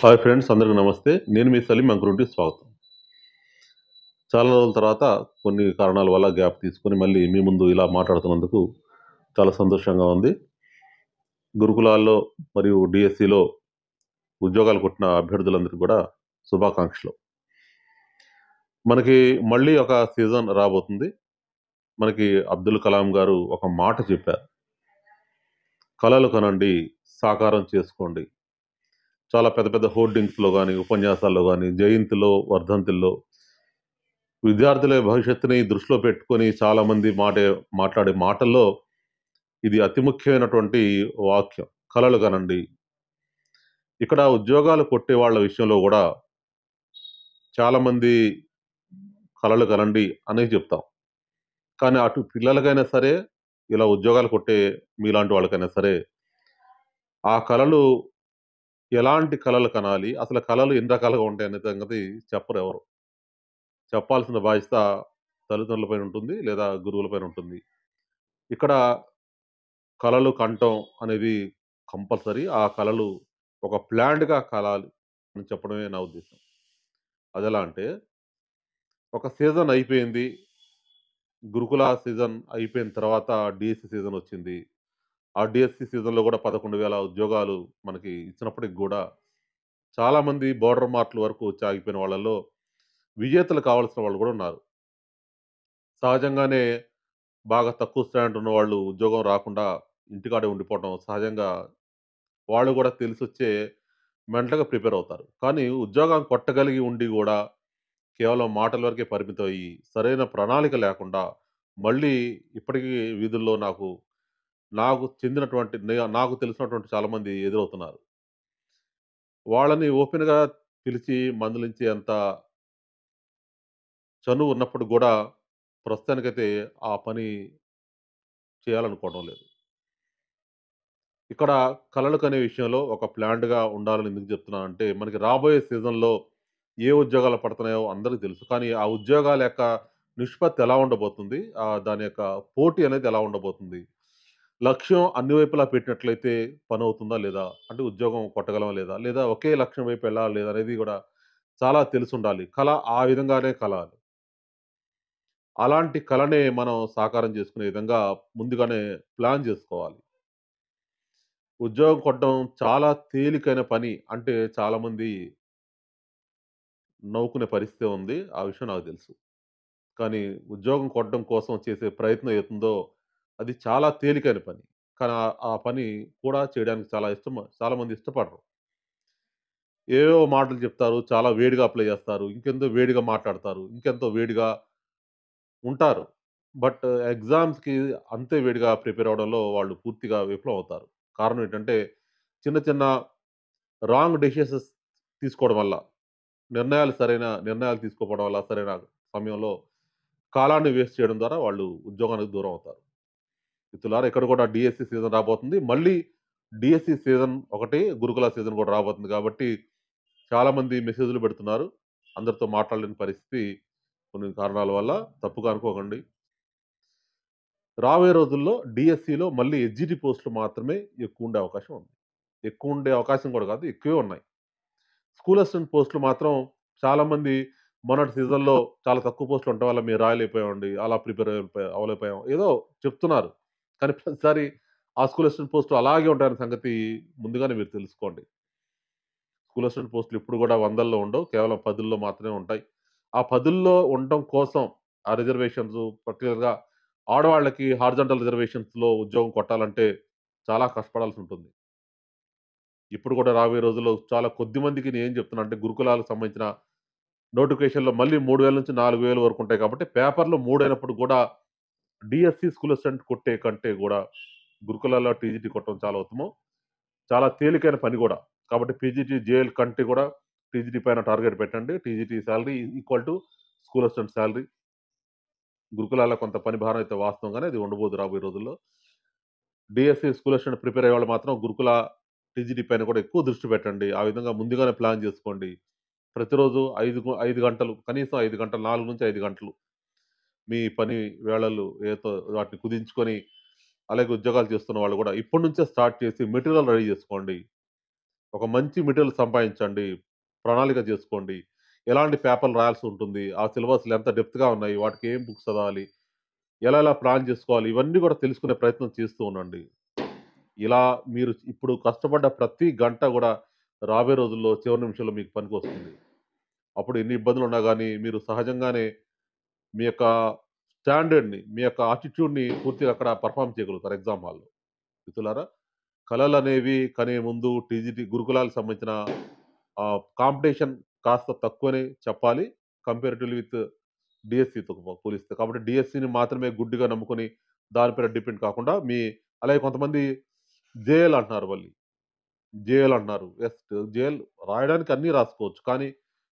Hi friends, అందరికీ నమస్తే. నేను మీ సలీం అంకురుంటి స్వాగతం. చాలా రోజుల తర్వాత కొన్ని కారణాల వల్ల గ్యాప్ తీసుకొని మళ్ళీ మీ ముందు ఇలా మాట్లాడుతున్నందుకు చాలా సంతోషంగా ఉంది. గురుకులాల్లో మరియు డిఎస్సిలో ఉద్యోగాలు కొట్టిన అభ్యర్థులందరికీ కూడా శుభాకాంక్షలు. మనకి మళ్ళీ ఒక సీజన్ రాబోతుంది. మనకి అబ్దుల్ కలాం గారు ఒక మాట చెప్పారు. కలలు కనండి, సాకారం చేసుకోండి. చాలా పెద్ద పెద్ద హోర్డింగ్స్‌లో గాని, ఉపన్యాసాల్లో గాని, జయంతిలో, వర్ధంతుల్లో విద్యార్థుల భవిష్యత్తుని దృష్టిలో పెట్టుకొని చాలామంది మాట్లాడే మాటల్లో ఇది అతి ముఖ్యమైనటువంటి వాక్యం. కలలు కనండి. ఇక్కడ ఉద్యోగాలు కొట్టే వాళ్ళ విషయంలో గూడా చాలామంది కలలు కనండి అనే చెప్తాం. కానీ అటు పిల్లలకైనా సరే, ఇలా ఉద్యోగాలు కొట్టే మీలాంటి వాళ్ళకైనా సరే, ఆ కలలు ఎలాంటి కలలు కనాలి? అసలు కలలు ఎన్ని రకాలుగా ఉంటాయనే సంగతి చెప్పరెవరు. చెప్పాల్సిన బాధ్యత తల్లిదండ్రుల పైన ఉంటుంది. లేదా గురువుల పైన ఉంటుంది. ఇక్కడ కలలు కంటం అనేది కంపల్సరీ. ఆ కలలు ఒక ప్లాన్డ్‌గా కలాలి అని చెప్పడమే నా ఉద్దేశ్యం. అదెలా అంటే, ఒక సీజన్ అయిపోయింది. గురుకుల సీజన్ అయిపోయిన తర్వాత డీఎస్సీ సీజన్ వచ్చింది. ఆ డీఎస్సీ సీజన్‌లో గూడా 11,000 ఉద్యోగాలు మనకి ఇచ్చినప్పటికి గూడా చాలామంది బోర్డర్ మార్క్‌ల వరకు వచ్చి ఆగిపోయిన వాళ్ళలో విజేతలు కావాల్సిన వాళ్ళు గూడా ఉన్నారు. సహజంగానే బాగా తక్కువ స్టాండర్డ్ ఉన్నవాళ్ళు ఉద్యోగం రాకుండా ఇంటికాడే ఉండిపోవటం సహజంగా వాళ్ళు గూడా తెలిసొచ్చే మెంటల్‌గా ప్రిపేర్ అవుతారు. కానీ ఉద్యోగం కొట్టగలిగి ఉండి గూడా కేవలం మాటల వరకే పరిమితం అయ్యి, సరైన ప్రణాళిక లేకుండా మళ్ళీ ఇప్పటికీ వీధుల్లో నాకు చెందినటువంటి నాకు తెలిసినటువంటి చాలామంది ఎదురవుతున్నారు. వాళ్ళని ఓపెన్‌గా పిలిచి మందలించే అంత చనువు ఉన్నప్పుడు గూడా ప్రస్తుతానికైతే ఆ పని చేయాలనుకోవడం లేదు. ఇక్కడ కలలు కనే విషయంలో ఒక ప్లాన్డ్‌గా ఉండాలని ఎందుకు చెప్తున్నానంటే, మనకి రాబోయే సీజన్‌లో ఏ ఉద్యోగాలు పడుతున్నాయో అందరికి తెలుసు. కానీ ఆ ఉద్యోగాల యొక్క నిష్పత్తి ఎలా ఉండబోతుంది? దాని యొక్క పోటీ అనేది ఎలా ఉండబోతుంది? లక్ష్యం అన్ని వైపులా పెట్టినట్లయితే పనవుతుందా లేదా? అంటే ఉద్యోగం కొట్టగలమా లేదా? లేదా ఒకే లక్ష్యం వైపు వెళ్ళాలా లేదా? అనేది గూడా చాలా తెలిసుండాలి. కల ఆ విధంగానే కలాలి. అలాంటి కలని మనం సాకారం చేసుకునే విధంగా ముందుగానే ప్లాన్ జేసుకోవాలి. ఉద్యోగం కొట్టడం చాలా తేలికైన పని. అంటే చాలామంది నవ్వుకునే పరిస్థితే ఉంది. ఆ విషయం నాకు తెలుసు. కానీ ఉద్యోగం కొట్టడం కోసం చేసే ప్రయత్నం ఏతుందో అది చాలా తేలికైన పని. కానీ ఆ పని కూడా చేయడానికి చాలామంది ఇష్టపడరు. ఏవేవో మాటలు చెప్తారు. చాలా వేడిగా అప్లై చేస్తారు. ఇంకెంతో వేడిగా మాట్లాడతారు. ఇంకెంతో వేడిగా ఉంటారు. బట్ ఎగ్జామ్స్‌కి అంతే వేడిగా ప్రిపేర్ అవ్వడంలో వాళ్ళు పూర్తిగా విఫలం అవుతారు. కారణం ఏంటంటే చిన్న చిన్న రాంగ్ డెసిషన్స్ తీసుకోవడం వల్ల, సరైన నిర్ణయాలు తీసుకోకపోవడం వల్ల, సరైన సమయంలో కాలాన్ని వేస్ట్ చేయడం ద్వారా వాళ్ళు ఉద్యోగానికి దూరం అవుతారు. మిత్రులారా, ఇక్కడ కూడా డీఎస్సీ సీజన్ రాబోతుంది. మళ్ళీ డీఎస్సీ సీజన్ ఒకటి, గురుకుల సీజన్ కూడా రాబోతుంది కాబట్టి చాలామంది మెసేజ్‌లు పెడుతున్నారు. అందరితో మాట్లాడలేని పరిస్థితి కొన్ని కారణాల వల్ల. తప్పుగా అనుకోకండి. రాబోయే రోజుల్లో డీఎస్సీలో మళ్ళీ ఎస్‌జిటి పోస్టులు మాత్రమే ఎక్కువుండే అవకాశం ఉంది. ఎక్కువుండే అవకాశం కూడా కాదు, ఎక్కువే ఉన్నాయి. స్కూల్ అసిస్టెంట్ పోస్టులు మాత్రం చాలామంది మొన్నటి సీజన్‌లో చాలా తక్కువ పోస్టులు ఉండటం వల్ల మేము రాయలేకపోయామండి. అలా ప్రిపేర్ అవ్వలేకపోయాం. ఏదో చెప్తున్నారు. కానీ ప్రతిసారి ఆ స్కూల్ అసిస్టెంట్ పోస్టులు అలాగే ఉంటాయన్న సంగతి ముందుగానే మీరు తెలుసుకోండి. స్కూల్ అసిస్టెంట్ పోస్టులు ఎప్పుడు కూడా వందల్లో ఉండవు. కేవలం పదుల్లో మాత్రమే ఉంటాయి. ఆ పదుల్లో ఉండటం కోసం ఆ రిజర్వేషన్స్ పర్టిక్యులర్‌గా ఆడవాళ్ళకి హారిజాంటల్ రిజర్వేషన్స్‌లో ఉద్యోగం కొట్టాలంటే చాలా కష్టపడాల్సుంటుంది. ఇప్పుడు కూడా రాబోయే రోజుల్లో చాలా కొద్ది మందికి నేనేం చెప్తున్నా అంటే గురుకులాలకు సంబంధించిన నోటిఫికేషన్‌లో మళ్ళీ 3000 నుంచి 4000 వరకు ఉంటాయి కాబట్టి పేపర్‌లో 3 అయినప్పుడు కూడా డీఎస్సీ స్కూల్ అసిస్టెంట్ కొట్టే కంటే గూడా గురుకులాల్లో టీజీటీ కొట్టడం చాలా ఉత్తమం. చాలా తేలికైన పని గూడా. కాబట్టి పీజీటీ, జేఎల్ కంటే గూడా టీజీటీ పైన టార్గెట్ పెట్టండి. TGT salary equal to school assistant salary. గురుకులాల్లో కొంత పని భారం అయితే వాస్తవం గాని అది ఉండబోదు రాబోయే రోజుల్లో. డీఎస్సీ స్కూల్ అసిస్టెంట్ ప్రిపేర్ అయ్యేవాళ్ళు మాత్రం గురుకుల టీజీటీ పైన కూడా ఎక్కువ దృష్టి పెట్టండి. ఆ విధంగా ముందుగానే ప్లాన్ జేసుకోండి. ప్రతిరోజు 5 గంటలు, కనీసం 5 గంటలు, 4-5 గంటలు మీ పని వేళలు వాటిని కుదించుకొని, అలాగే ఉద్యోగాలు చేస్తున్న వాళ్ళు గూడా ఇప్పటి నుంచే స్టార్ట్ చేసి మెటీరియల్ రెడీ జేసుకోండి. ఒక మంచి మెటీరియల్ సంపాదించండి. ప్రణాళిక జేసుకోండి. ఎలాంటి పేపర్‌లు రాయాల్సి ఉంటుంది. ఆ సిలబస్‌లు ఎంత డెప్త్‌గా ఉన్నాయి. వాటికి ఏం బుక్స్ చదవాలి. ఎలా ఎలా ప్లాన్ జేసుకోవాలి. ఇవన్నీ గూడా తెలుసుకునే ప్రయత్నం చేస్తూ ఉండండి. ఇలా మీరు ఇప్పుడు కష్టపడ్డ ప్రతి గంట గూడా రాబోయే రోజుల్లో చివరి నిమిషంలో మీకు పనికొస్తుంది. అప్పుడు ఎన్ని ఇబ్బందులున్నా గానీ మీరు సహజంగానే మీ యొక్క స్టాండర్డ్‌ని, మీ యొక్క యాటిట్యూడ్‌ని పూర్తిగా అక్కడ పెర్ఫార్మ్ చేయగలుగుతారు ఎగ్జామ్ హాల్‌లో. మిత్రులారా, కళలనేవి కనే ముందు టీజీటీ గురుకులాలకు సంబంధించిన కాంపిటీషన్ కాస్త తక్కువనే చెప్పాలి. కంపారిటివ్‌లీ విత్ డీఎస్సీతో పోలిస్తే. కాబట్టి డీఎస్సీని మాత్రమే గుడ్డిగా నమ్ముకొని దాని పైన డిపెండ్ కాకుండా అలాగే కొంతమంది జేఎల్ అంటున్నారు మళ్ళీ. జేఎల్ అంటున్నారు. జేఎల్ రాయడానికి అన్నీ రాసుకోవచ్చు. కానీ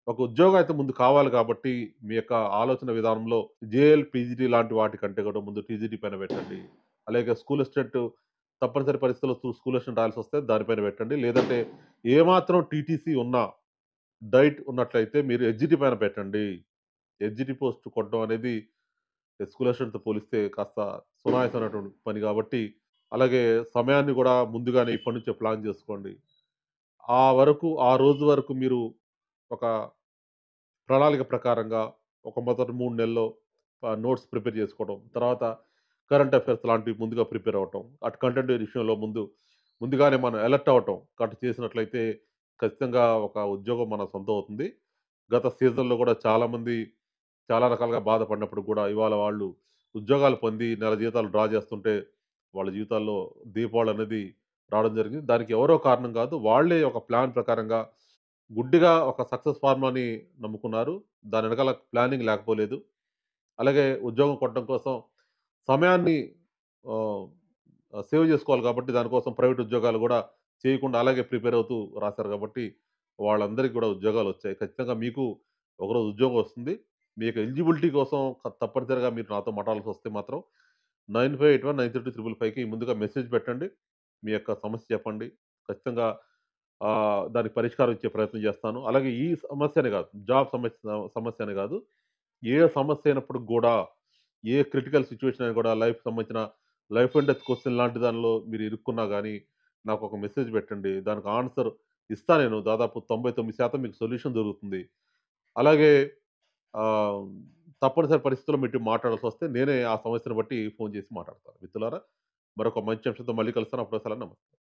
ఒక ఉద్యోగం అయితే ముందు కావాలి కాబట్టి మీ యొక్క ఆలోచన విధానంలో జేఎల్, పీజీటీ లాంటి వాటి కంటే కూడా ముందు టీజీటీ పైన పెట్టండి. అలాగే స్కూల్ అసిస్టెంట్ తప్పనిసరి పరిస్థితుల్లో స్కూల్ అసిస్టెంట్ రాయాల్సొస్తే దానిపైన పెట్టండి. లేదంటే ఏమాత్రం టీటీసీ ఉన్నా, డైట్ ఉన్నట్లయితే మీరు ఎస్‌జిటి పైన పెట్టండి. ఎస్‌జిటి పోస్ట్ కొట్టడం అనేది స్కూల్ అసిస్టెంట్‌తో పోలిస్తే కాస్త సునాయాసమైనటువంటి పని గాబట్టి, అలాగే సమయాన్ని గూడా ముందుగానే ఇప్పటి నుంచే ప్లాన్ జేసుకోండి. ఆ రోజు వరకు మీరు ఒక ప్రణాళిక ప్రకారంగా ఒక మొదటి 3 నెలల్లో నోట్స్ ప్రిపేర్ చేసుకోవడం. తర్వాత కరెంట్ అఫైర్స్ లాంటివి ముందుగా ప్రిపేర్ అవ్వటం. అటు కంటెంట్ విషయంలో ముందుగానే మనం అలర్ట్ అవ్వటం. చేసినట్లయితే ఖచ్చితంగా ఒక ఉద్యోగం మన సొంతం అవుతుంది. గత సీజన్‌లో గూడా చాలామంది చాలా రకాలుగా బాధపడినప్పుడు గూడా ఇవాళ వాళ్ళు ఉద్యోగాలు పొంది నెల జీతాలు డ్రా చేస్తుంటే వాళ్ళ జీవితాల్లో దీపావళి రావడం జరిగింది. దానికి ఎవరో కారణం కాదు. వాళ్ళే ఒక ప్లాన్ ప్రకారంగా గుడ్డిగా ఒక సక్సెస్ ఫార్ములాని నమ్ముకున్నారు. దాని వెనకాల ప్లానింగ్ లేకపోలేదు. అలాగే ఉద్యోగం కొట్టడం కోసం సమయాన్ని ఆహ్, సేవ్ జేసుకోవాలి కాబట్టి దానికోసం ప్రైవేట్ ఉద్యోగాలు గూడా చేయకుండా అలాగే ప్రిపేర్ అవుతూ రాసారు గాబట్టి, వాళ్ళందరికి గూడా ఉద్యోగాలొచ్చాయి. ఖచ్చితంగా మీకు ఒకరోజు ఉద్యోగం వస్తుంది. మీ యొక్క ఎలిజిబిలిటీ కోసం తప్పనిసరిగా మీరు నాతో మాట్లాడాల్సొస్తే మాత్రం 9581932555కి ముందుగా మెసేజ్ పెట్టండి. మీ యొక్క సమస్య చెప్పండి. ఖచ్చితంగా దానికి పరిష్కారం ఇచ్చే ప్రయత్నం జేస్తాను. అలాగే ఈ సమస్య అనే గాదు, జాబ్ సమస్య అనే గాదు. ఏ సమస్య అయినప్పటికి గూడా, ఏ క్రిటికల్ సిట్యుయేషన్ అయినా గూడా లైఫ్‌కి సంబంధించిన లైఫ్ అండ్ డెత్ క్వెషన్ లాంటి దానిలో మీరు ఇరుక్కున్నా గానీ, నాకొక మెసేజ్ పెట్టండి. దానికి ఆన్సర్ ఇస్తా నేను. దాదాపు 99% మీకు సొల్యూషన్ దొరుకుతుంది. అలాగే ఆహ్, తప్పనిసరి పరిస్థితుల్లో మీతో మాట్లాడాల్సొస్తే నేనే ఆ సమస్యను బట్టి ఫోను చేసి మాట్లాడతాను. మిత్రులారా, మరొక మంచి అంశంతో మళ్ళీ కలుస్తాను. అప్పటి వరకు సెలవు. నమస్తే.